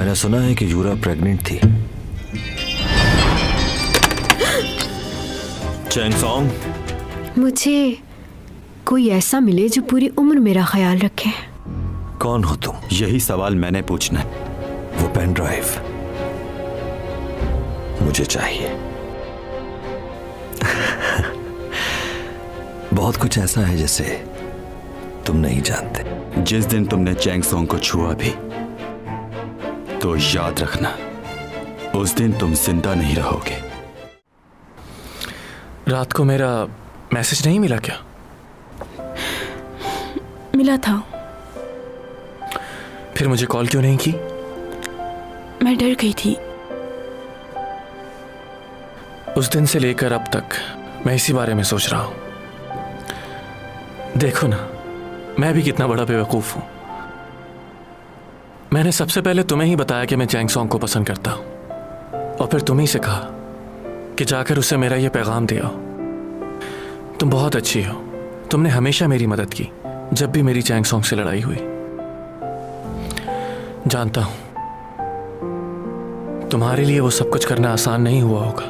मैंने सुना है कि यूरा प्रेग्नेंट थी। चैंग सॉन्ग, मुझे कोई ऐसा मिले जो पूरी उम्र मेरा ख्याल रखे। कौन हो तुम? यही सवाल मैंने पूछना है। वो पेन ड्राइव मुझे चाहिए। बहुत कुछ ऐसा है जिसे तुम नहीं जानते। जिस दिन तुमने चैंग सॉन्ग को छुआ भी तो याद रखना, उस दिन तुम जिंदा नहीं रहोगे। रात को मेरा मैसेज नहीं मिला क्या? मिला था। फिर मुझे कॉल क्यों नहीं की? मैं डर गई थी। उस दिन से लेकर अब तक मैं इसी बारे में सोच रहा हूं। देखो ना, मैं भी कितना बड़ा बेवकूफ हूं। मैंने सबसे पहले तुम्हें ही बताया कि मैं चैंग सॉन्ग को पसंद करता हूं, और फिर तुम ही से कहा कि जाकर उसे मेरा यह पैगाम दे आओ। तुम बहुत अच्छी हो। तुमने हमेशा मेरी मदद की जब भी मेरी चैंग सॉन्ग से लड़ाई हुई। जानता हूं तुम्हारे लिए वो सब कुछ करना आसान नहीं हुआ होगा।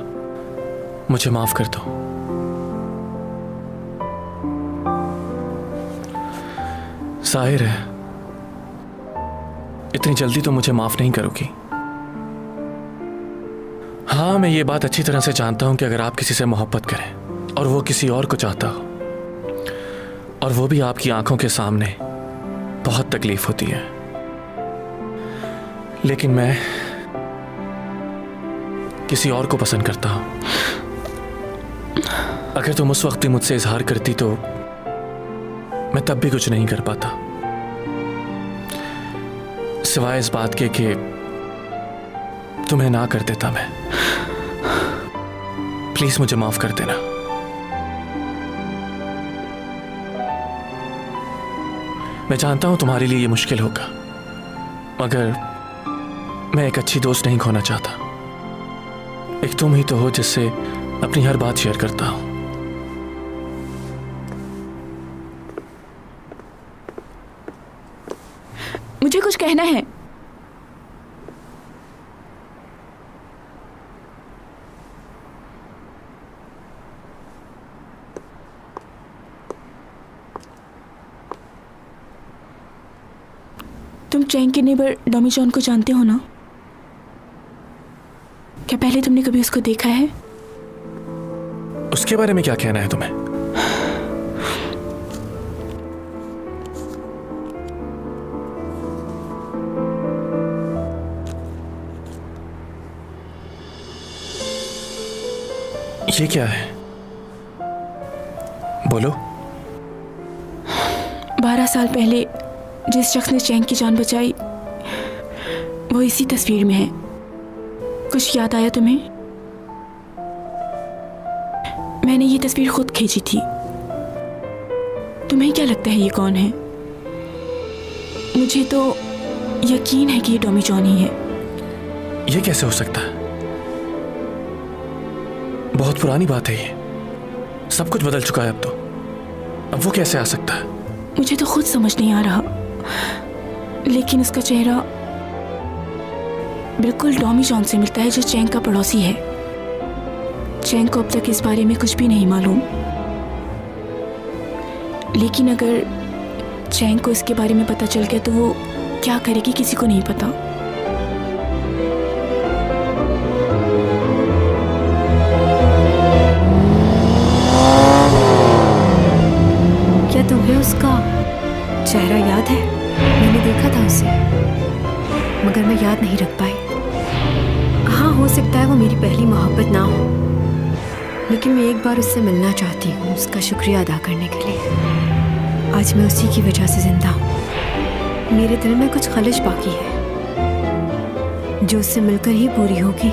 मुझे माफ कर दो। जाहिर है इतनी जल्दी तो मुझे माफ नहीं करोगी। हाँ, मैं ये बात अच्छी तरह से जानता हूं कि अगर आप किसी से मोहब्बत करें और वो किसी और को चाहता हो, और वो भी आपकी आंखों के सामने, बहुत तकलीफ होती है। लेकिन मैं किसी और को पसंद करता हूं। अगर तुम उस वक्त भी मुझसे इजहार करती तो मैं तब भी कुछ नहीं कर पाता, सिवाय इस बात के कि तुम्हें ना कर देता मैं। प्लीज मुझे माफ कर देना। मैं जानता हूं तुम्हारे लिए ये मुश्किल होगा, मगर मैं एक अच्छी दोस्त नहीं खोना चाहता। एक तुम ही तो हो जिससे अपनी हर बात शेयर करता हूं। मुझे कुछ कहना है। तुम चैंग के नेबर डॉमी जॉन को जानते हो ना? क्या पहले तुमने कभी उसको देखा है? उसके बारे में क्या कहना है तुम्हें? ये क्या है? बोलो। 12 साल पहले जिस शख्स ने चैंग की जान बचाई वो इसी तस्वीर में है। कुछ याद आया तुम्हें? मैंने ये तस्वीर खुद खींची थी। तुम्हें क्या लगता है ये कौन है? मुझे तो यकीन है कि ये टॉमी जॉन ही है। ये कैसे हो सकता है? बहुत पुरानी बात है ये। सब कुछ बदल चुका है अब तो। अब वो कैसे आ सकता है? मुझे तो खुद समझ नहीं आ रहा, लेकिन उसका चेहरा बिल्कुल टॉमी जॉन से मिलता है, जो चैंग का पड़ोसी है। चैंग को अब तक इस बारे में कुछ भी नहीं मालूम, लेकिन अगर चैंग को इसके बारे में पता चल गया तो वो क्या करेगी किसी को नहीं पता। क्या तुम्हें उसका चेहरा याद है? मैंने देखा था उसे, मगर मैं याद नहीं रख पाई। हाँ, हो सकता है वो मेरी पहली मोहब्बत ना हो, लेकिन मैं एक बार उससे मिलना चाहती हूँ, उसका शुक्रिया अदा करने के लिए। आज मैं उसी की वजह से जिंदा हूँ। मेरे दिल में कुछ खलिश बाकी है जो उससे मिलकर ही पूरी होगी।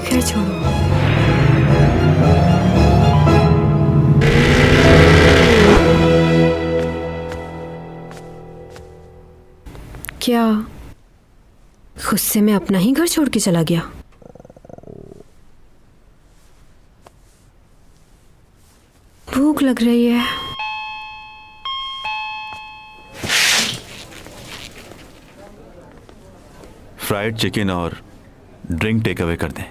खैर छोड़ो। क्या गुस्से में अपना ही घर छोड़ के चला गया? भूख लग रही है। फ्राइड चिकन और ड्रिंक टेक अवे कर दें।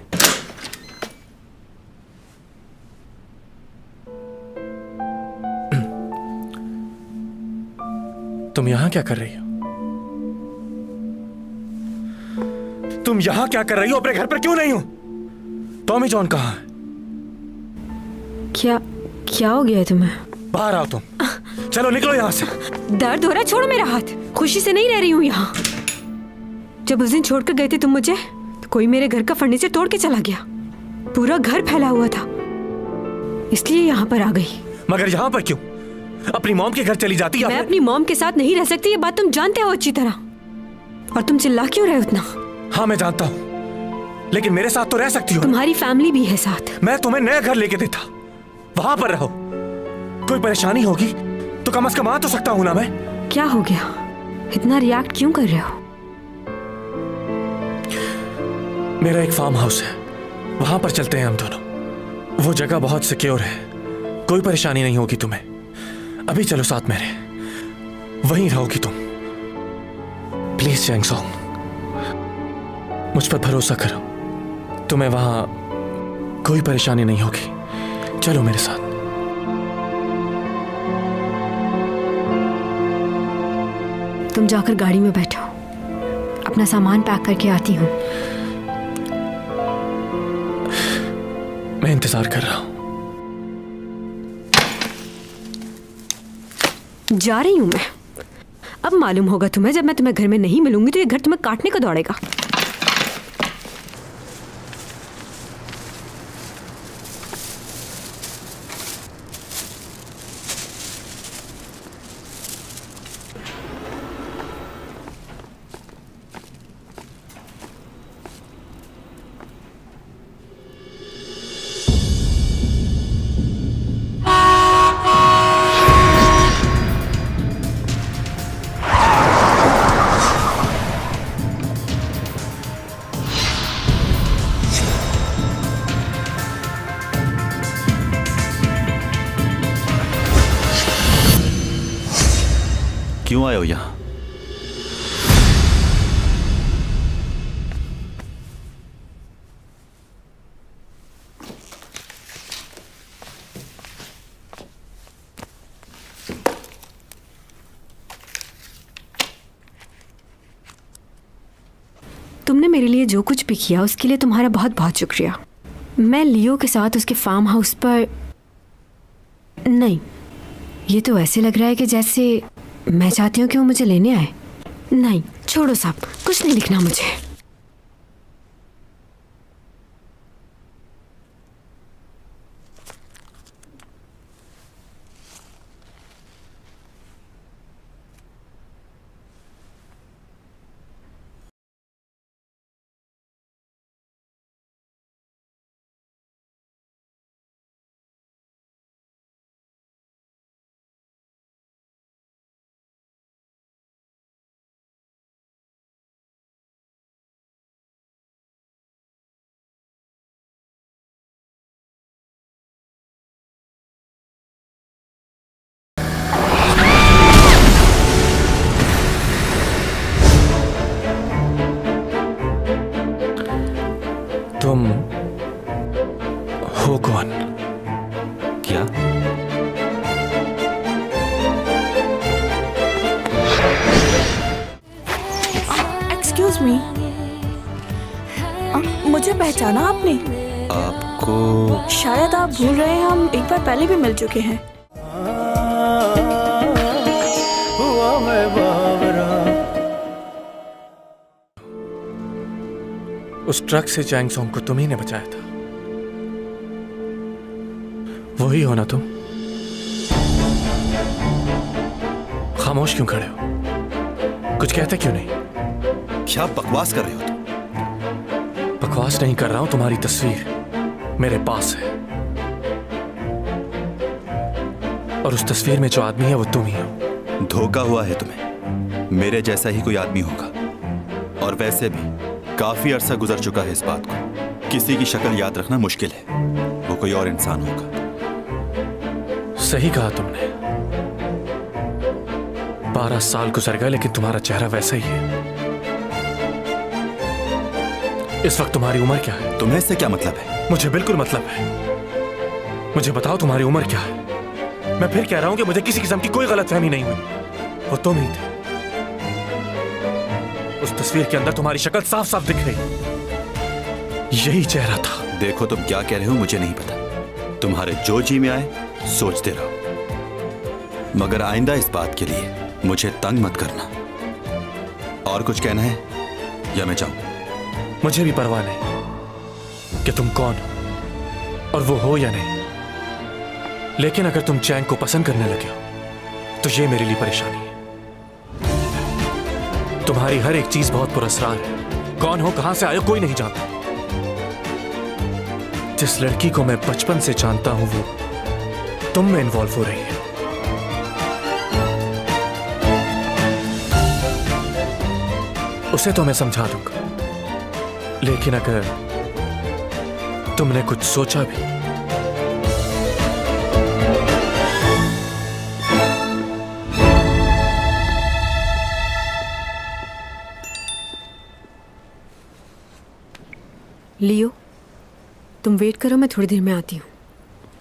तुम यहां क्या कर रही हो? तुम यहां क्या कर रही हो? अपने घर पर क्यों नहीं हो? टॉमी जॉन कहां है? क्या हो गया है तुम्हें? बाहर आओ तुम। चलो निकलो यहां से। दर्द हो रहा है, छोड़ो मेरा हाथ। खुशी से नहीं रह रही हूँ यहाँ। जब उस दिन छोड़कर गए थे तुम मुझे, तो कोई मेरे घर का फर्नीचर तोड़ के चला गया। पूरा घर फैला हुआ था, इसलिए यहाँ पर आ गई। मगर यहाँ पर क्यों? अपनी मॉम के घर चली जाती। मैं अपनी मॉम के साथ नहीं रह सकती, ये बात तुम जानते हो अच्छी तरह। और तुम चिल्ला क्यों रहे उतना? हाँ मैं जानता हूँ, लेकिन मेरे साथ तो रह सकती हो। तुम्हारी फैमिली भी है साथ। मैं तुम्हें नया घर लेके देता, वहां पर रहो। कोई परेशानी होगी तो कम से कम आ तो सकता हूं ना मैं। क्या हो गया? इतना रिएक्ट क्यों कर रहे हो? मेरा एक फार्म हाउस है, वहां पर चलते हैं हम दोनों। वो जगह बहुत सिक्योर है, कोई परेशानी नहीं होगी तुम्हें। अभी चलो साथ मेरे, वहीं रहोगी तुम। प्लीज चैंग सॉन्ग, मुझ पर भरोसा करो, तुम्हें वहां कोई परेशानी नहीं होगी। चलो मेरे साथ। तुम जाकर गाड़ी में बैठो, अपना सामान पैक करके आती हूँ। मैं इंतजार कर रहा हूं। जा रही हूं मैं। अब मालूम होगा तुम्हें, जब मैं तुम्हें घर में नहीं मिलूंगी तो ये घर तुम्हें काटने को दौड़ेगा। क्यों आए हो यहां? तुमने मेरे लिए जो कुछ भी किया उसके लिए तुम्हारा बहुत बहुत शुक्रिया। मैं लियो के साथ उसके फार्म हाउस पर नहीं, ये तो ऐसे लग रहा है कि जैसे मैं चाहती हूँ कि वो मुझे लेने आए। नहीं छोड़ो साहब, कुछ नहीं दिखना मुझे। तुम हो कौन? क्या? एक्सक्यूज मी, मुझे पहचाना आपने? आपको? शायद आप भूल रहे हैं, हम एक बार पहले भी मिल चुके हैं। उस ट्रक से चैंग सॉन्ग को तुम ही ने बचाया था, वही हो ना तुम? खामोश क्यों खड़े हो? कुछ कहते क्यों नहीं? क्या बकवास कर रहे हो तुम? बकवास नहीं कर रहा हूं, तुम्हारी तस्वीर मेरे पास है, और उस तस्वीर में जो आदमी है वो तुम ही हो। धोखा हुआ है तुम्हें, मेरे जैसा ही कोई आदमी होगा। और वैसे भी काफी अरसा गुजर चुका है इस बात को। किसी की शक्ल याद रखना मुश्किल है, वो कोई और इंसान होगा। सही कहा तुमने। 12 साल गुजर गए लेकिन तुम्हारा चेहरा वैसा ही है। इस वक्त तुम्हारी उम्र क्या है? तुम्हें इससे क्या मतलब है? मुझे बिल्कुल मतलब है। मुझे बताओ तुम्हारी उम्र क्या है? मैं फिर कह रहा हूं कि मुझे किसी किस्म की कोई गलतफहमी नहीं हुई। वो तुम ही थे। उस तस्वीर के अंदर तुम्हारी शक्ल साफ साफ दिख रही। यही चेहरा था। देखो तुम क्या कह रहे हो मुझे नहीं पता। तुम्हारे जो जी में आए सोचते रहो, मगर आइंदा इस बात के लिए मुझे तंग मत करना। और कुछ कहना है या मैं जाऊं? मुझे भी परवाह नहीं कि तुम कौन हो और वो हो या नहीं, लेकिन अगर तुम चैंग को पसंद करने लगे हो तो ये मेरे लिए परेशानी है। तुम्हारी हर एक चीज बहुत पुरस्कार है। कौन हो, कहां से आए हो, कोई नहीं जानता। जिस लड़की को मैं बचपन से जानता हूं वो तुम में इन्वॉल्व हो रही है। उसे तो मैं समझा दूंगा, लेकिन अगर तुमने कुछ सोचा भी लियो, तुम वेट करो, मैं थोड़ी देर में आती हूँ।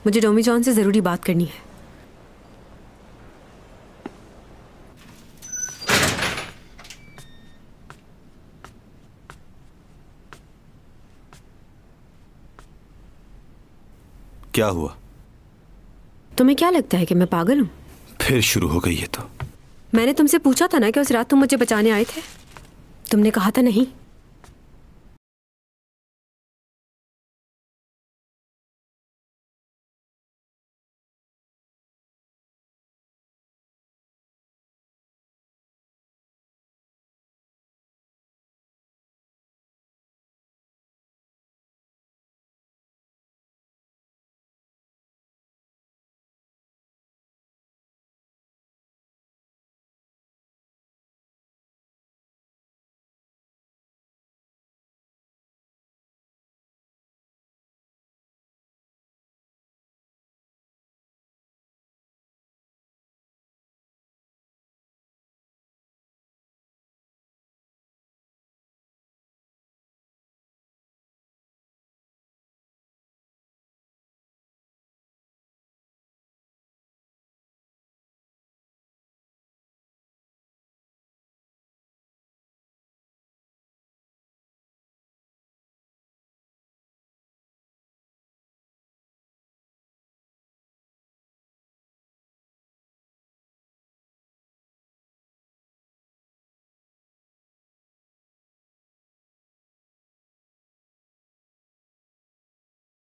मुझे टॉमी जॉन से ज़रूरी बात करनी है। क्या हुआ? तुम्हें क्या लगता है कि मैं पागल हूँ? फिर शुरू हो गई है तो। मैंने तुमसे पूछा था ना कि उस रात तुम मुझे बचाने आए थे। तुमने कहा था नहीं।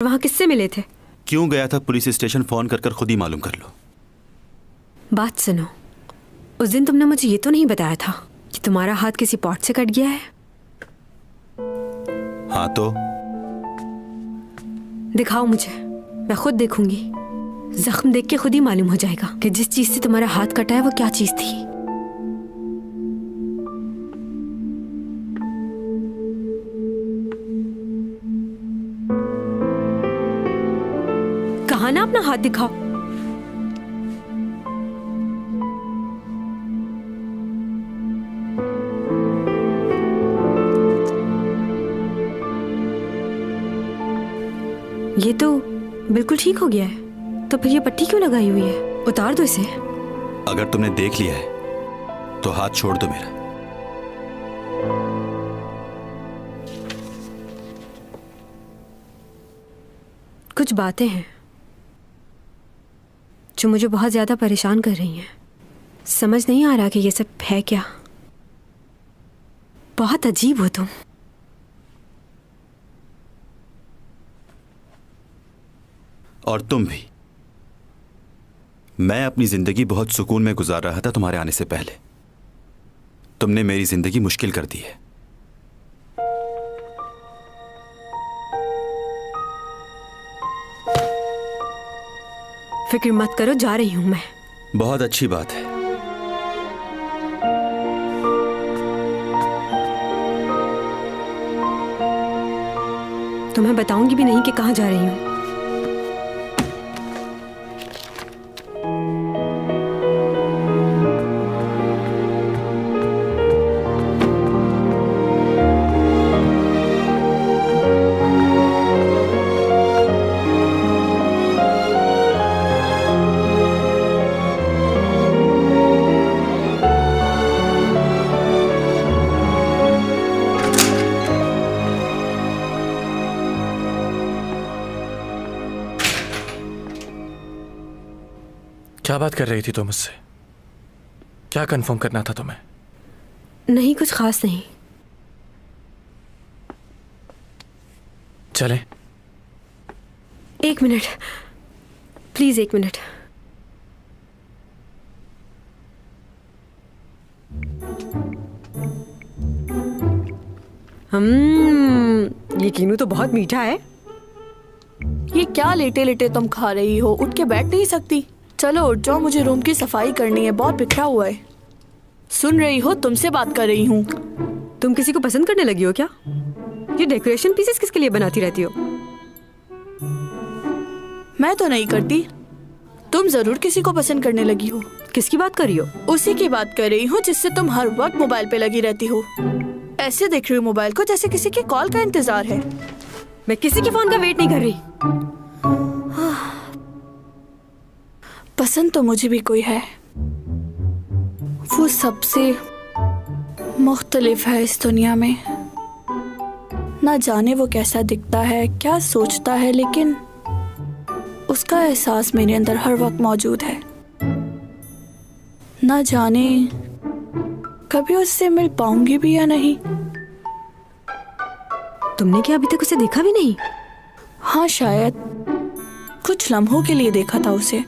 वहां किससे मिले थे? क्यों गया था पुलिस स्टेशन? फोन कर खुद ही मालूम कर लो। बात सुनो, उस दिन तुमने मुझे ये तो नहीं बताया था कि तुम्हारा हाथ किसी पॉट से कट गया है? हाँ तो दिखाओ मुझे, मैं खुद देखूंगी। जख्म देख के खुद ही मालूम हो जाएगा कि जिस चीज से तुम्हारा हाथ कटा है वो क्या चीज थी। कहा ना अपना हाथ दिखाओ। ये तो बिल्कुल ठीक हो गया है, तो फिर ये पट्टी क्यों लगाई हुई है? उतार दो इसे। अगर तुमने देख लिया है तो हाथ छोड़ दो मेरा। कुछ बातें हैं जो मुझे बहुत ज्यादा परेशान कर रही हैं। समझ नहीं आ रहा कि ये सब है क्या। बहुत अजीब हो तुम। और तुम भी। मैं अपनी जिंदगी बहुत सुकून में गुजार रहा था तुम्हारे आने से पहले। तुमने मेरी जिंदगी मुश्किल कर दी है। फिक्र मत करो, जा रही हूं मैं। बहुत अच्छी बात है। तुम्हें बताऊंगी भी नहीं कि कहां जा रही हूं। क्या बात कर रही थी तुम मुझसे? क्या कंफर्म करना था तुम्हें? नहीं, कुछ खास नहीं। चलें? 1 मिनट प्लीज, 1 मिनट। ये कीनू तो बहुत मीठा है। ये क्या लेटे लेटे तुम खा रही हो? उठ के बैठ नहीं सकती? चलो उठ जाओ, मुझे रूम की सफाई करनी है, बहुत बिखरा हुआ है। सुन रही हो? तुमसे बात कर रही हूँ। तुम किसी को पसंद करने लगी हो क्या? ये डेकोरेशन पीसेस किसके लिए बनाती रहती हो? मैं तो नहीं करती। तुम जरूर किसी को पसंद करने लगी हो। किसकी बात कर रही हो? उसी की बात कर रही हूँ जिससे तुम हर वक्त मोबाइल पे लगी रहती हो। ऐसे देख रही हो मोबाइल को जैसे किसी की कॉल का इंतजार है। मैं किसी के फोन का वेट नहीं कर रही। पसंद तो मुझे भी कोई है, वो सबसे मुख्तलिफ है इस दुनिया में। ना जाने वो कैसा दिखता है, क्या सोचता है, लेकिन उसका एहसास मेरे अंदर हर वक्त मौजूद है। ना जाने कभी उससे मिल पाऊंगी भी या नहीं। तुमने क्या अभी तक उसे देखा भी नहीं? हाँ, शायद कुछ लम्हों के लिए देखा था उसे।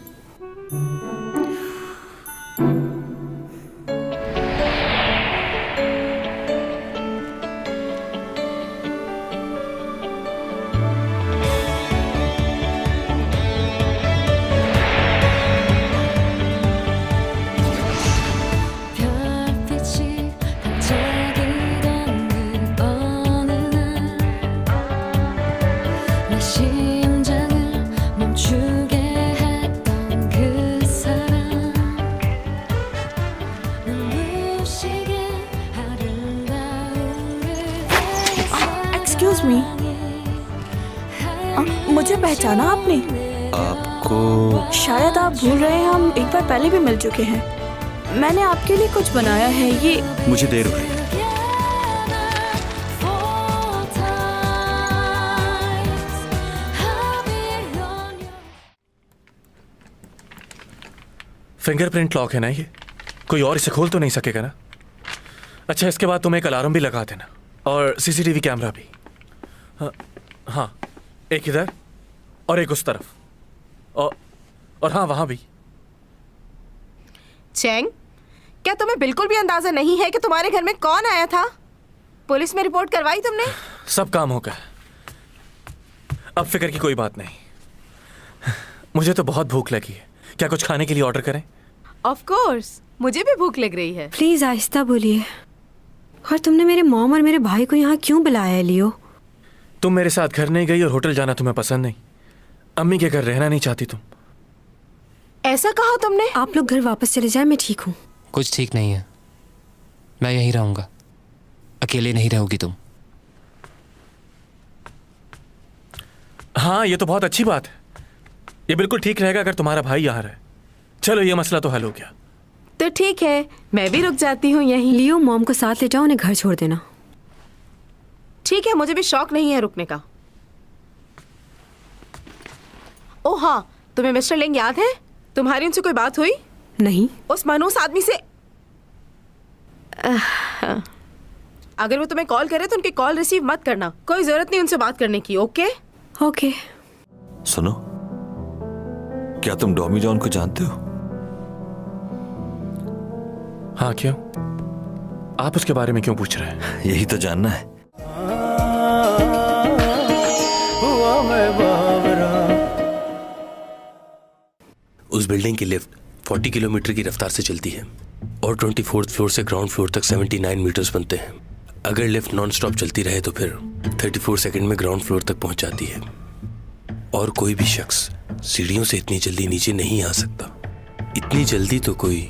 एक्सक्यूज मी, मुझे पहचाना आपने? आपको? शायद आप भूल रहे हैं, हम एक बार पहले भी मिल चुके हैं। मैंने आपके लिए कुछ बनाया है। ये मुझे देर हो रही है। फिंगरप्रिंट लॉक है ना ये? कोई और इसे खोल तो नहीं सकेगा ना? अच्छा, इसके बाद तुम एक अलार्म भी लगा देना और सीसीटीवी कैमरा भी। हाँ, एक इधर और एक उस तरफ, और हाँ, वहां भी। चैंग, क्या तुम्हें बिल्कुल भी अंदाजा नहीं है कि तुम्हारे घर में कौन आया था? पुलिस में रिपोर्ट करवाई तुमने? सब काम हो गया, अब फिक्र की कोई बात नहीं। मुझे तो बहुत भूख लगी है, क्या कुछ खाने के लिए ऑर्डर करें? ऑफ कोर्स, मुझे भी भूख लग रही है। प्लीज आहिस्ता बोलिए। और तुमने मेरे मॉम और मेरे भाई को यहाँ क्यों बुलाया है लियो? तुम मेरे साथ घर नहीं गई और होटल जाना तुम्हें पसंद नहीं। अम्मी के घर रहना नहीं चाहती तुम। ऐसा कहा तुमने? आप लोग घर वापस चले जाए, मैं ठीक हूँ। कुछ ठीक नहीं है, मैं यहीं रहूंगा। अकेले नहीं रहोगी तुम। हाँ, ये तो बहुत अच्छी बात है। ये बिल्कुल ठीक रहेगा अगर तुम्हारा भाई यहाँ रहे। चलो, ये मसला तो हल हो गया। तो ठीक है, मैं भी रुक जाती हूँ यहीं। लियो, मॉम को साथ ले जाओ, उन्हें घर छोड़ देना। ठीक है, मुझे भी शौक नहीं है रुकने का। ओह हाँ, तुम्हें मिस्टर लिंग याद है? तुम्हारी उनसे कोई बात हुई? नहीं। उस मनहूस आदमी से? अगर वो तुम्हें कॉल करे तो उनकी कॉल रिसीव मत करना। कोई जरूरत नहीं उनसे बात करने की। Okay okay. सुनो, क्या तुम डॉमी जॉन को जानते हो? हाँ, क्यों? आप उसके बारे में क्यों पूछ रहे हैं? यही तो जानना है। उस बिल्डिंग की लिफ्ट 40 किलोमीटर की रफ्तार से चलती है और 24th फ्लोर से ग्राउंड फ्लोर तक 79 मीटर्स बनते हैं। अगर लिफ्ट नॉन स्टॉप चलती रहे तो फिर 34 सेकंड में ग्राउंड फ्लोर तक पहुंच जाती है। और कोई भी शख्स सीढ़ियों से इतनी जल्दी नीचे नहीं आ सकता। इतनी जल्दी तो कोई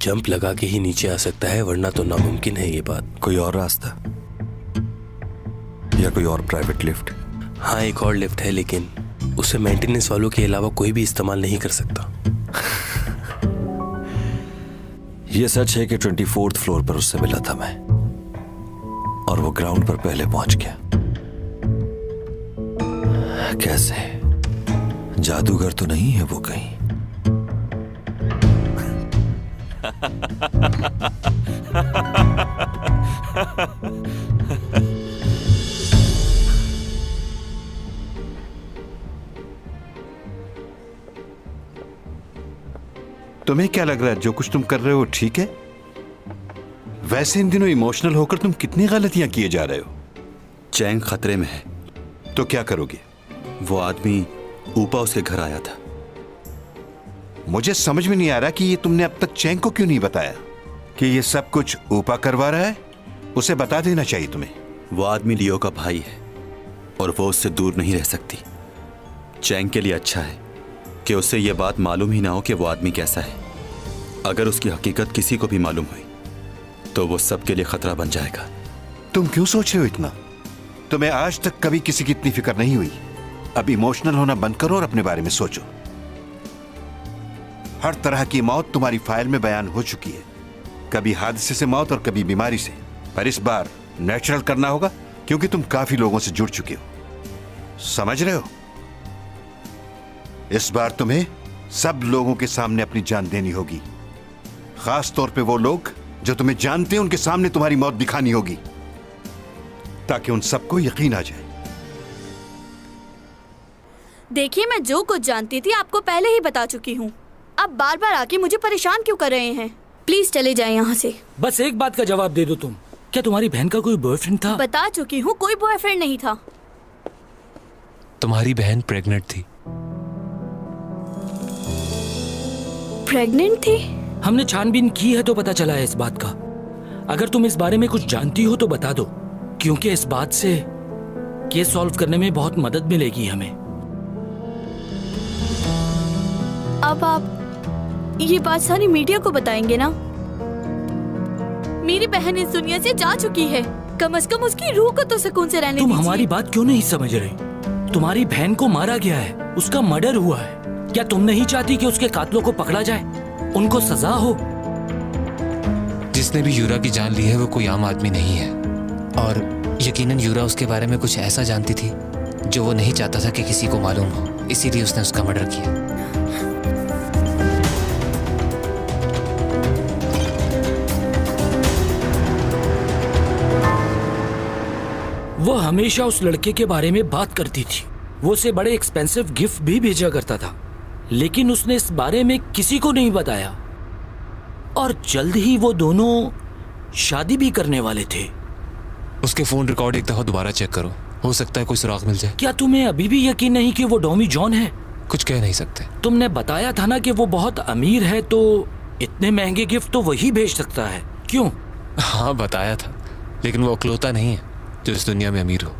जंप लगा के ही नीचे आ सकता है, वरना तो नामुमकिन है ये बात। कोई और रास्ता या कोई और प्राइवेट लिफ्ट? हाँ, एक और लिफ्ट है, लेकिन उसे मेंटेनेंस वालों के अलावा कोई भी इस्तेमाल नहीं कर सकता। यह सच है कि 24th फ्लोर पर उससे मिला था मैं, और वो ग्राउंड पर पहले पहुंच गया। कैसे? जादूगर तो नहीं है वो कहीं? तुम्हें क्या लग रहा है जो कुछ तुम कर रहे हो ठीक है? वैसे इन दिनों इमोशनल होकर तुम कितनी गलतियां किए जा रहे हो। चैंग खतरे में है। तो क्या करोगे? वो आदमी ऊपा उसके घर आया था। मुझे समझ में नहीं आ रहा कि ये तुमने अब तक चैंग को क्यों नहीं बताया कि ये सब कुछ ऊपा करवा रहा है। उसे बता देना चाहिए तुम्हें। वो आदमी लियो का भाई है और वो उससे दूर नहीं रह सकती। चैंग के लिए अच्छा है कि उसे यह बात मालूम ही ना हो कि वो आदमी कैसा है। अगर उसकी हकीकत किसी को भी मालूम हुई तो वो सबके लिए खतरा बन जाएगा। तुम क्यों सोच रहे हो इतना? तुम्हें आज तक कभी किसी की इतनी फिक्र नहीं हुई। अब इमोशनल होना बंद करो और अपने बारे में सोचो। हर तरह की मौत तुम्हारी फाइल में बयान हो चुकी है। कभी हादसे से मौत और कभी बीमारी से। पर इस बार नेचुरल करना होगा क्योंकि तुम काफी लोगों से जुड़ चुके हो। समझ रहे हो? इस बार तुम्हें सब लोगों के सामने अपनी जान देनी होगी। खास तौर पे वो लोग जो तुम्हें जानते हैं, उनके सामने तुम्हारी मौत दिखानी होगी ताकि उन सबको यकीन आ जाए। देखिए, मैं जो कुछ जानती थी आपको पहले ही बता चुकी हूँ। अब बार बार आके मुझे परेशान क्यों कर रहे हैं? प्लीज चले जाएं यहाँ से। बस एक बात का जवाब दे दो तुम। क्या तुम्हारी बहन का कोई बॉयफ्रेंड था? बता चुकी हूँ, कोई बॉयफ्रेंड नहीं था। तुम्हारी बहन प्रेग्नेंट थी। प्रेग्नेंट थी? हमने छानबीन की है तो पता चला है इस बात का। अगर तुम इस बारे में कुछ जानती हो तो बता दो, क्योंकि इस बात से केस सॉल्व करने में बहुत मदद मिलेगी हमें। अब आप ये बात सारी मीडिया को बताएंगे ना? मेरी बहन इस दुनिया से जा चुकी है। कम से कम उसकी रूह को तो सुकून से रहने तुम दीजिए। हमारी बात क्यों नहीं समझ रहे? तुम्हारी बहन को मारा गया है, उसका मर्डर हुआ है। क्या तुम नहीं चाहती कि उसके कातलों को पकड़ा जाए, उनको सजा हो? जिसने भी यूरा की जान ली है वो कोई आम आदमी नहीं है, और यकीनन यूरा उसके बारे में कुछ ऐसा जानती थी जो वो नहीं चाहता था कि किसी को मालूम हो, इसीलिए उसने उसका मर्डर किया। वो हमेशा उस लड़के के बारे में बात करती थी। वो उसे बड़े एक्सपेंसिव गिफ्ट भी भेजा करता था, लेकिन उसने इस बारे में किसी को नहीं बताया। और जल्द ही वो दोनों शादी भी करने वाले थे। उसके फोन रिकॉर्ड एक दफा दोबारा चेक करो, हो सकता है कोई सुराग मिल जाए। क्या तुम्हें अभी भी यकीन नहीं कि वो डॉमी जॉन है? कुछ कह नहीं सकते। तुमने बताया था ना कि वो बहुत अमीर है, तो इतने महंगे गिफ्ट तो वही भेज सकता है। क्यों? हाँ बताया था, लेकिन वो अकलौता नहीं है जो इस दुनिया में अमीर हो।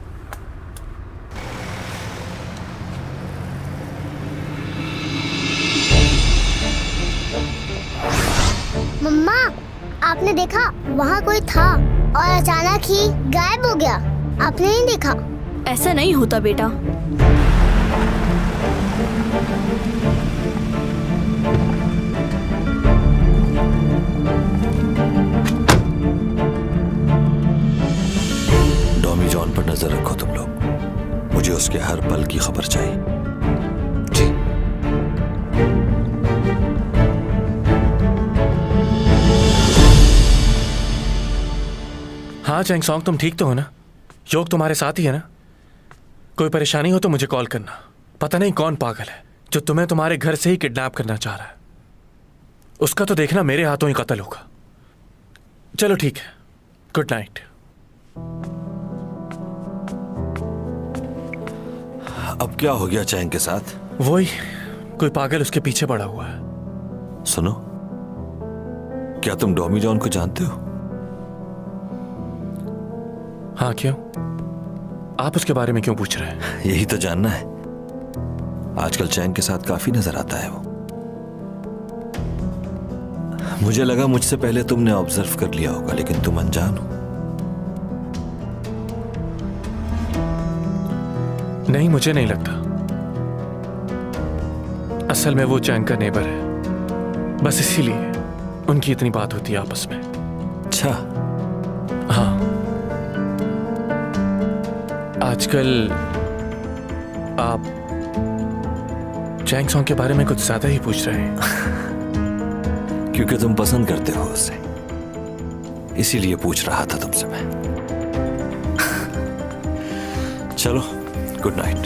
मम्मा, आपने देखा वहाँ कोई था और अचानक ही गायब हो गया। आपने नहीं देखा? ऐसा नहीं होता बेटा। डॉमी जॉन पर नजर रखो तुम लोग। मुझे उसके हर पल की खबर चाहिए। जी। हाँ चैंग सॉन्ग, तुम ठीक तो हो ना? योग तुम्हारे साथ ही है ना? कोई परेशानी हो तो मुझे कॉल करना। पता नहीं कौन पागल है जो तुम्हें तुम्हारे घर से ही किडनैप करना चाह रहा है। उसका तो देखना मेरे हाथों ही कत्ल होगा। चलो ठीक है, गुड नाइट। अब क्या हो गया चैंग के साथ? वही, कोई पागल उसके पीछे पड़ा हुआ है। सुनो, क्या तुम डॉमी जॉन को जानते हो? हाँ, क्यों? आप उसके बारे में क्यों पूछ रहे हैं? यही तो जानना है। आजकल चैंग के साथ काफी नजर आता है वो। मुझे लगा मुझसे पहले तुमने ऑब्जर्व कर लिया होगा, लेकिन तुम अनजान हो। नहीं, मुझे नहीं लगता। असल में वो चैंग का नेबर है, बस इसीलिए उनकी इतनी बात होती है आपस में। अच्छा। हाँ, आजकल आप चैंग सॉन्ग के बारे में कुछ ज्यादा ही पूछ रहे हैं। क्योंकि तुम पसंद करते हो उसे। इसीलिए पूछ रहा था तुमसे मैं। चलो, गुड नाइट।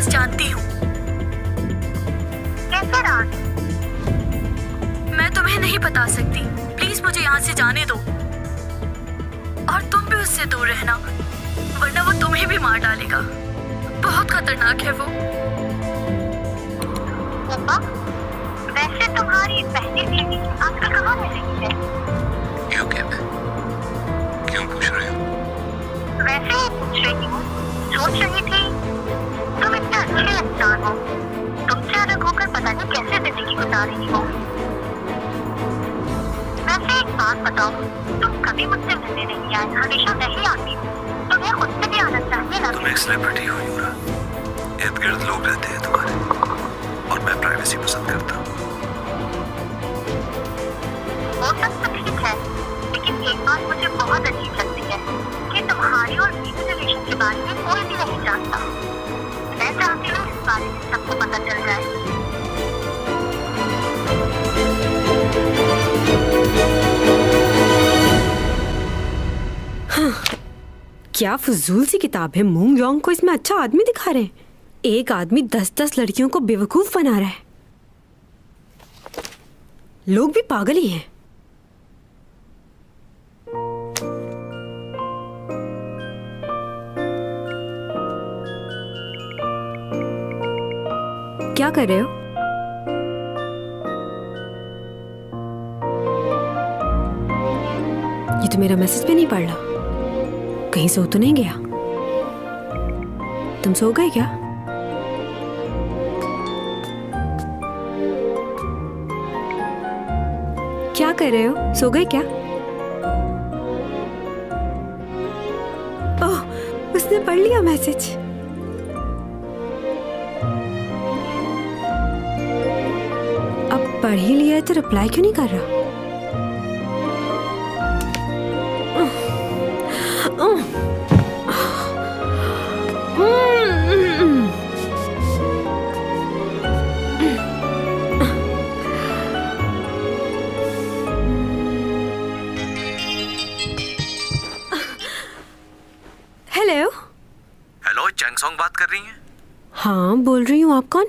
जानती हूँ। कैसा राज? मैं तुम्हें नहीं बता सकती। प्लीज मुझे यहाँ से जाने दो। और तुम भी उससे दूर रहना, वरना वो तुम्हें भी मार डालेगा। बहुत खतरनाक है वो। पापा, वैसे तुम्हारी पहली बीवी आजकल कहाँ रह रही है? यूके में। क्यों पूछ रहे हो? वैसे ही पूछ रही हूँ। सोच रही थी तुम इतने अच्छे इंसान हो, तुमसे अलग होकर पता नहीं कैसे जिंदगी गुजार रही हो। वैसे एक बात बताओ, तुम कभी मुझसे मिलने नहीं आए, हमेशा मैं ही आती हूँ। तुम्हें खुद से भी आना चाहिए ना। तुम एक सेलिब्रिटी हो यूरा, इर्द गिर्द लोग रहते हैं तुम्हारे, और मैं प्राइवेसी पसंद करता हूँ। वो सब तो ठीक है, लेकिन एक बात मुझे बहुत अजीब लगती है कि तुम्हारी और मेरे रिलेशन के बारे में कोई भी नहीं जानता। मैं चाहती हूँ इस बारे में सबको पता चल जाए। हाँ, क्या फजूल सी किताब है। मूंग योंग को इसमें अच्छा आदमी दिखा रहे हैं। एक आदमी 10-10 लड़कियों को बेवकूफ बना रहा है। लोग भी पागल ही हैं। क्या कर रहे हो? ये तो मेरा मैसेज भी नहीं पढ़ रहा। कहीं सो तो नहीं गया? तुम सो गए क्या? क्या कर रहे हो? सो गए क्या? ओह, उसने पढ़ लिया मैसेज। पढ़ ही लिया है तो रिप्लाई क्यों नहीं कर रहा? हेलो हेलो, चैंगसोंग बात कर रही हैं? हाँ बोल रही हूँ। आप कौन?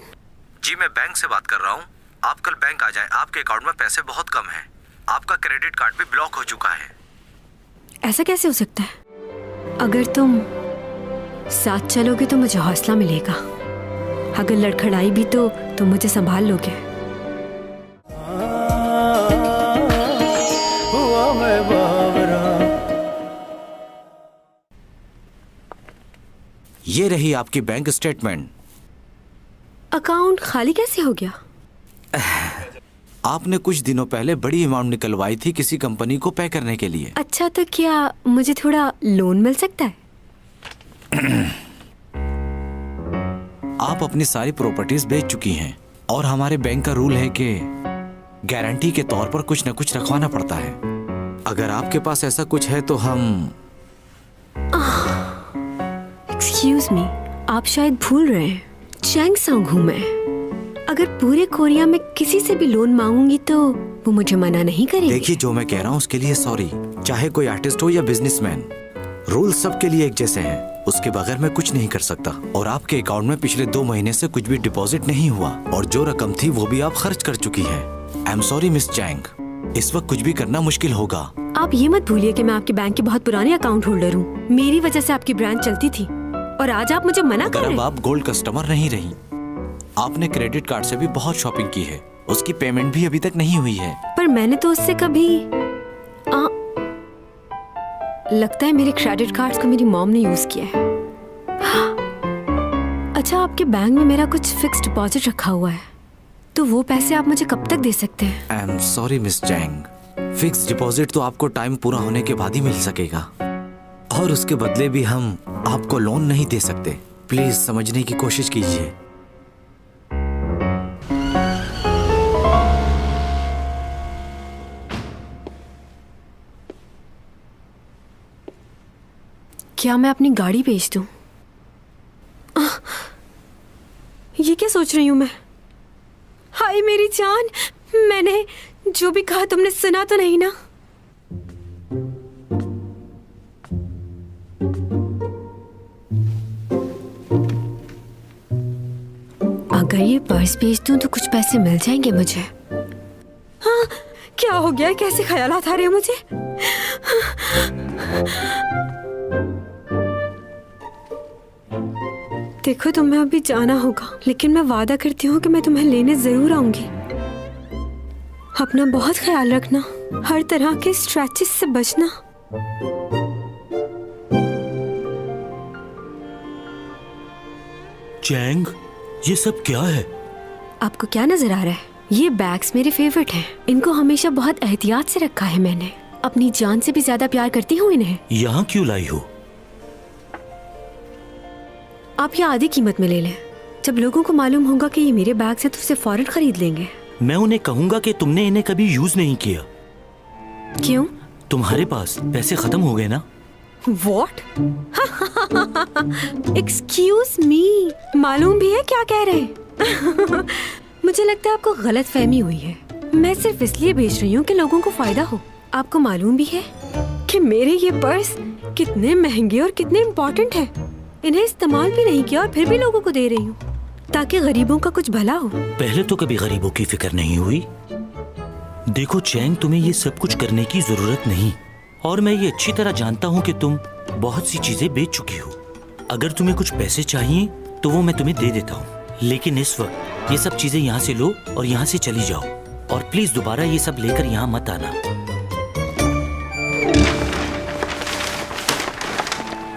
जी मैं बैंक से बात कर रहा हूँ। आप कल बैंक आ जाएं, आपके अकाउंट में पैसे बहुत कम हैं। आपका क्रेडिट कार्ड भी ब्लॉक हो चुका है। ऐसा कैसे हो सकता है? अगर तुम साथ चलोगे तो मुझे हौसला मिलेगा। अगर लड़खड़ाई भी तो तुम मुझे संभाल लोगे। ये रही आपकी बैंक स्टेटमेंट। अकाउंट खाली कैसे हो गया? आपने कुछ दिनों पहले बड़ी अमाउंट निकलवाई थी किसी कंपनी को पे करने के लिए। अच्छा, तो क्या मुझे थोड़ा लोन मिल सकता है? आप अपनी सारी प्रॉपर्टीज बेच चुकी हैं और हमारे बैंक का रूल है कि गारंटी के तौर पर कुछ न कुछ रखवाना पड़ता है। अगर आपके पास ऐसा कुछ है तो हम। एक्सक्यूज मी, आप शायद भूल रहे हैं, चैंगसोंग हूँ मैं। अगर पूरे कोरिया में किसी से भी लोन मांगूंगी तो वो मुझे मना नहीं करेंगे। देखिए, जो मैं कह रहा हूँ उसके लिए सॉरी। चाहे कोई आर्टिस्ट हो या बिजनेसमैन, रूल सबके लिए एक जैसे हैं। उसके बगैर मैं कुछ नहीं कर सकता। और आपके अकाउंट में पिछले 2 महीने से कुछ भी डिपॉजिट नहीं हुआ और जो रकम थी वो भी आप खर्च कर चुकी हैं। I am sorry Miss Chang, इस वक्त कुछ भी करना मुश्किल होगा। आप ये मत भूलिए कि मैं आपके बैंक के बहुत पुराने अकाउंट होल्डर हूँ। मेरी वजह से आपकी ब्रांच चलती थी और आज आप मुझे मना कर रहे हैं। अब आप गोल्ड कस्टमर नहीं रही। आपने क्रेडिट कार्ड से भी बहुत शॉपिंग की है, उसकी पेमेंट भी अभी तक नहीं हुई है। पर मैंने तो उससे कभी लगता है मेरे क्रेडिट कार्ड्स को मेरी मॉम ने यूज किया है। अच्छा, आपके बैंक में मेरा कुछ फिक्स डिपॉजिट रखा हुआ है, तो वो पैसे आप मुझे कब तक दे सकते हैं? I am sorry Miss Chang, fix deposit तो आपको टाइम पूरा होने के बाद ही मिल सकेगा। और उसके बदले भी हम आपको लोन नहीं दे सकते। प्लीज समझने की कोशिश कीजिए। क्या मैं अपनी गाड़ी बेच दूं? ये क्या सोच रही हूं मैं? हाय मेरी जान, मैंने जो भी कहा तुमने सुना तो नहीं ना? अगर ये पर्स बेच दूं तो कुछ पैसे मिल जाएंगे मुझे। हाँ, क्या हो गया? कैसे ख्यालात आ रहे हैं मुझे? देखो तुम्हें अभी जाना होगा, लेकिन मैं वादा करती हूँ कि मैं तुम्हें लेने जरूर आऊंगी। अपना बहुत ख्याल रखना, हर तरह के स्ट्रेचेस से बचना। चैंग, ये सब क्या है? आपको क्या नजर आ रहा है? ये बैग्स मेरे फेवरेट हैं। इनको हमेशा बहुत एहतियात से रखा है मैंने। अपनी जान से भी ज्यादा प्यार करती हूँ इन्हें। यहाँ क्यों लाई हो? आप ये आधी कीमत में ले लें। जब लोगों को मालूम होगा कि ये मेरे बैग से तो उसे फौरन खरीद लेंगे। मैं उन्हें कहूंगा कि तुमने इन्हें कभी यूज नहीं किया। क्यों? तुम्हारे पास पैसे खत्म हो गए ना? What? Excuse me, मालूम भी है क्या कह रहे हैं? मुझे लगता है आपको गलत फहमी हुई है। मैं सिर्फ इसलिए बेच रही हूँ कि लोगों को फायदा हो। आपको मालूम भी है कि मेरे ये पर्स कितने महंगे और कितने इम्पोर्टेंट हैं। इन्हें इस्तेमाल भी नहीं किया और फिर भी लोगों को दे रही हूँ ताकि गरीबों का कुछ भला हो। पहले तो कभी गरीबों की फिक्र नहीं हुई। देखो चैंग, तुम्हें ये सब कुछ करने की जरूरत नहीं, और मैं ये अच्छी तरह जानता हूँ कि तुम बहुत सी चीजें बेच चुकी हो। अगर तुम्हें कुछ पैसे चाहिए तो वो मैं तुम्हें दे देता हूँ, लेकिन इस वक्त ये सब चीजें यहाँ से लो और यहाँ से चली जाओ, और प्लीज दोबारा ये सब लेकर यहाँ मत आना।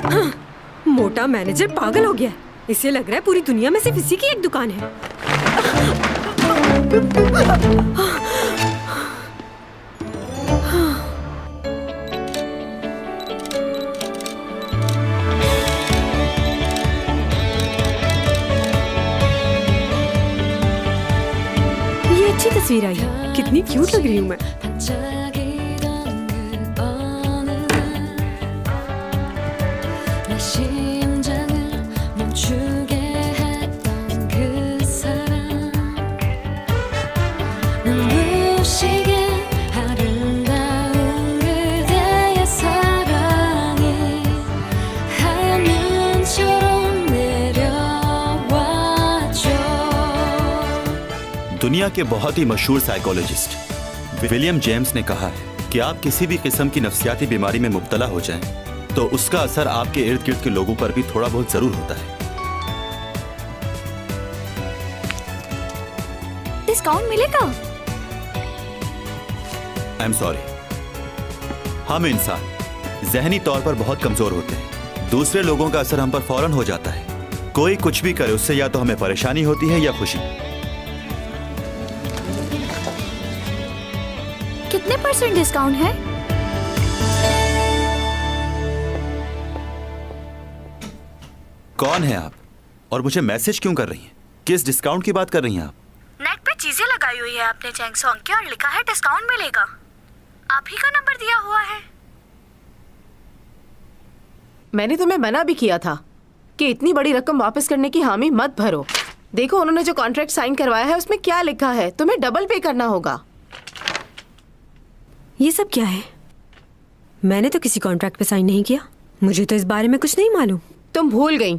हाँ, मोटा मैनेजर पागल हो गया। इसे लग रहा है पूरी दुनिया में सिर्फ इसी की एक दुकान है। ये अच्छी तस्वीर आई है। कितनी क्यूट लग रही हूँ मैं। दुनिया के बहुत ही मशहूर साइकोलॉजिस्ट विलियम जेम्स ने कहा है कि आप किसी भी किस्म की नफ्सियाती बीमारी में मुब्तला हो जाएं, तो उसका असर आपके इर्द गिर्द के लोगों पर भी थोड़ा बहुत जरूर होता है। डिस्काउंट मिलेगा? आई एम सॉरी, हम इंसान जहनी तौर पर बहुत कमजोर होते हैं। दूसरे लोगों का असर हम पर फौरन हो जाता है। कोई कुछ भी करे उससे या तो हमें परेशानी होती है या खुशी। कितने % डिस्काउंट है? कौन है आप और मुझे मैसेज क्यों कर रही हैं? किस डिस्काउंट की बात कर रही हैं आप? नेट पे चीजें लगाई हुई है आपने चैंग सॉन्ग की और लिखा है डिस्काउंट मिलेगा। आप ही का नंबर दिया हुआ है। मैंने तुम्हें मना भी किया था कि इतनी बड़ी रकम वापस करने की हामी मत भरो। देखो उन्होंने जो कॉन्ट्रैक्ट साइन करवाया है उसमें क्या लिखा है, तुम्हें डबल पे करना होगा। ये सब क्या है? मैंने तो किसी कॉन्ट्रैक्ट पे साइन नहीं किया। मुझे तो इस बारे में कुछ नहीं मालूम। तुम भूल गई,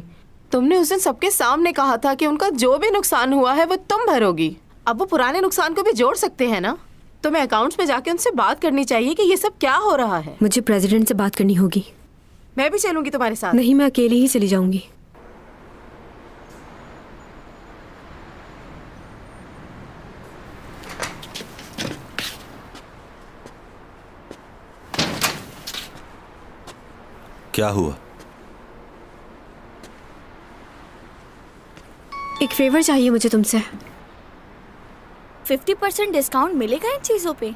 तुमने उस दिन सबके सामने कहा था कि उनका जो भी नुकसान हुआ है वो तुम भरोगी। अब वो पुराने नुकसान को भी जोड़ सकते हैं ना। तुम्हें अकाउंट्स में जाके उनसे बात करनी चाहिए कि ये सब क्या हो रहा है। मुझे प्रेसिडेंट से बात करनी होगी। मैं भी चलूंगी तुम्हारे साथ। नहीं, मैं अकेली ही चली जाऊंगी। क्या हुआ? एक फेवर चाहिए मुझे तुमसे। 50% डिस्काउंट मिलेगा इन चीजों पे?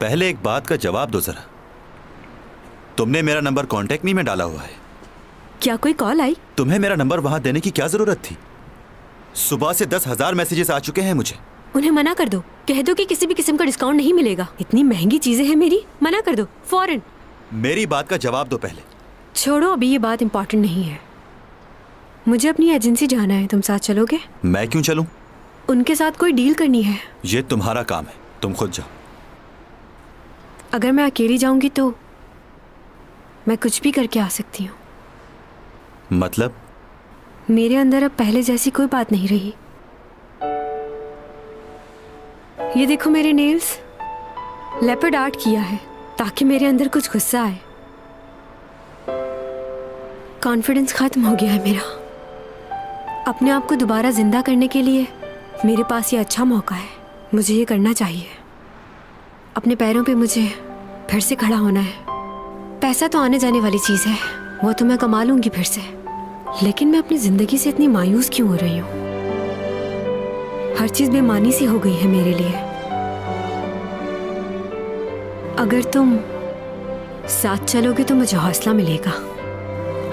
पहले एक बात का जवाब दो जरा। तुमने मेरा नंबर कांटेक्ट नहीं में डाला हुआ है। क्या कोई कॉल आई? तुम्हें मेरा नंबर वहां देने की क्या जरूरत थी? सुबह से 10,000 मैसेजेस आ चुके हैं मुझे। उन्हें मना कर दो, कह दो कि किसी भी किस्म का डिस्काउंट नहीं मिलेगा। इतनी महंगी चीजें हैं मेरी, मना कर दो फौरन। मेरी बात का जवाब दो पहले। छोड़ो, अभी ये बात इम्पोर्टेंट नहीं है। मुझे अपनी एजेंसी जाना है, तुम साथ चलोगे? मैं क्यों चलूं? उनके साथ कोई डील करनी है। ये तुम्हारा काम है, तुम खुद जाओ। अगर मैं अकेली जाऊंगी तो मैं कुछ भी करके आ सकती हूँ। मतलब? मेरे अंदर अब पहले जैसी कोई बात नहीं रही। ये देखो मेरे नेल्स, लेपर्ड आर्ट किया है ताकि मेरे अंदर कुछ गुस्सा आए। कॉन्फिडेंस खत्म हो गया है मेरा। अपने आप को दोबारा जिंदा करने के लिए मेरे पास ये अच्छा मौका है। मुझे ये करना चाहिए। अपने पैरों पे मुझे फिर से खड़ा होना है। पैसा तो आने जाने वाली चीज है, वो तो मैं कमा लूंगी फिर से। लेकिन मैं अपनी जिंदगी से इतनी मायूस क्यों हो रही हूँ? हर चीज बेमानी सी हो गई है मेरे लिए। अगर तुम साथ चलोगे तो मुझे हौसला मिलेगा।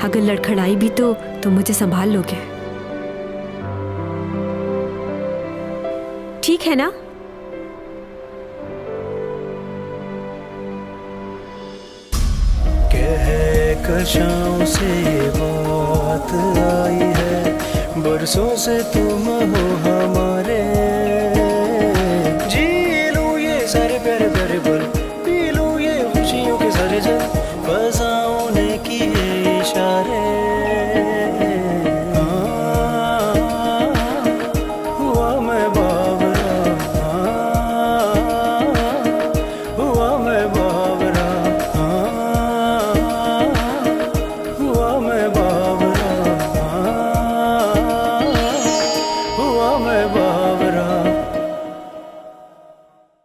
अगर लड़खड़ाई भी तो तुम मुझे संभाल लोगे, ठीक है ना? कशाओं से बात आई है, बरसों से तुम हो हमारे। जी लूं ये सारे प्यारे प्यारे पल, पी लूं ये खुशियों के सारे जल, फसाओं ने किए इशारे।